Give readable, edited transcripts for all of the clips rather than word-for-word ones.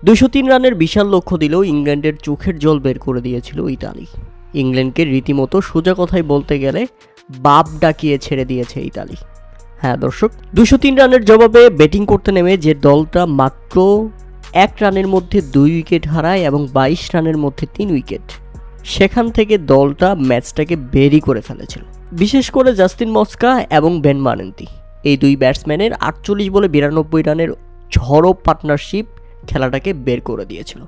203 রানের বিশাল লক্ষ্য দিলেও ইংল্যান্ডের চোখের জল বের করে দিয়েছিল ইতালি। ইংল্যান্ডকে রীতিমতো সোজা কথায় বলতে গেলে বাপ ডাকিয়ে ছেড়ে দিয়েছে ইতালি। হ্যাঁ দর্শক, 203 রানের জবাবে ব্যাটিং করতে নেমে যে দলটা মাত্র 1 রানের মধ্যে 2 উইকেট হারায় এবং 22 রানের মধ্যে 3 উইকেট, সেখান থেকে দলটা ম্যাচটাকে বেরই করে ফেলেছিল। বিশেষ করে জাস্টিন মস্কা এবং বেন মার্নেন্তি, এই দুই ব্যাটসম্যানের 48 বলে 92 রানের ঝড়ো পার্টনারশিপ খেলাটাকে বের করে দিয়েছিল।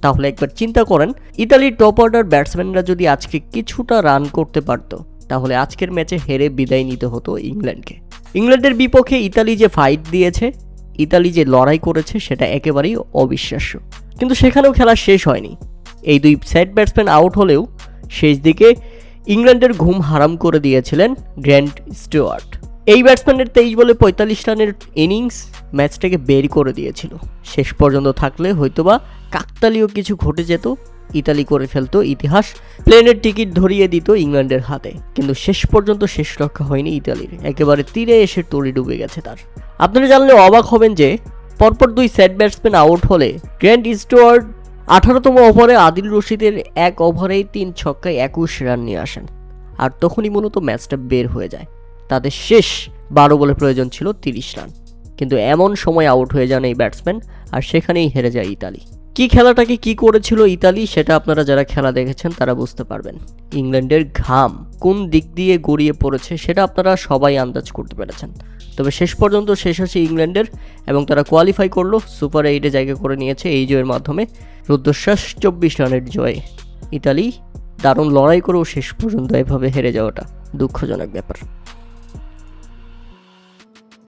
তাহলে একবার চিন্তা করেন, ইতালির টপ অর্ডার ব্যাটসম্যানরা যদি আজকে কিছুটা রান করতে পারতো, তাহলে আজকের ম্যাচে হেরে বিদায় নিতে হতো ইংল্যান্ডকে। ইংল্যান্ডের বিপক্ষে ইতালি যে ফাইট দিয়েছে, ইতালি যে লড়াই করেছে, সেটা একেবারেই অবিশ্বাস্য। কিন্তু সেখানেও খেলা শেষ হয়নি। এই দুই সাইড ব্যাটসম্যান আউট হলেও শেষ দিকে ইংল্যান্ডের ঘুম হারাম করে দিয়েছিলেন গ্র্যান্ট স্টুয়ার্ট। এই ব্যাটসম্যানের 23 বলে 45 রানের ইনিংস ম্যাচটাকে বের করে দিয়েছিল। শেষ পর্যন্ত থাকলে হয়তোবা কাকতালীয় কিছু ঘটে যেত, ইতালি করে ফেলতো ইতিহাস, প্লেনের টিকিট ধরিয়ে দিত ইংল্যান্ডের হাতে। কিন্তু শেষ পর্যন্ত শেষ রক্ষা হয়নি ইতালির, একেবারে তীরে এসে তরি ডুবে গেছে তার। আপনারা জানলে অবাক হবেন যে পরপর দুই সেট ব্যাটসম্যান আউট হলে গ্র্যান্ট স্টুয়ার্ট 18তম ওভারে আদিল রশিদের 1 ওভারেই 3 ছক্কায় 21 রান নিয়ে আসেন। আর তখনই মূলত ম্যাচটা বের হয়ে যায়। তাদের শেষ 12 বলে প্রয়োজন ছিল 30 রান, কিন্তু এমন সময় আউট হয়ে যান এই ব্যাটসম্যান, আর সেখানেই হেরে যায় ইতালি। কি খেলাটাকে কি করেছিল ইতালি, সেটা আপনারা যারা খেলা দেখেছেন তারা বুঝতে পারবেন। ইংল্যান্ডের ঘাম কোন দিক দিয়ে গড়িয়ে পড়েছে সেটা আপনারা সবাই আন্দাজ করতে পেরেছেন। তবে শেষ পর্যন্ত শেষ হচ্ছে ইংল্যান্ডের, এবং তারা কোয়ালিফাই করলো, সুপার 8-এ জায়গা করে নিয়েছে এই জয়ের মাধ্যমে। রুদ্ধশ্বাস 24 রানের জয়ে ইতালি দারুণ লড়াই করেও শেষ পর্যন্ত এভাবে হেরে যাওয়াটা দুঃখজনক ব্যাপার।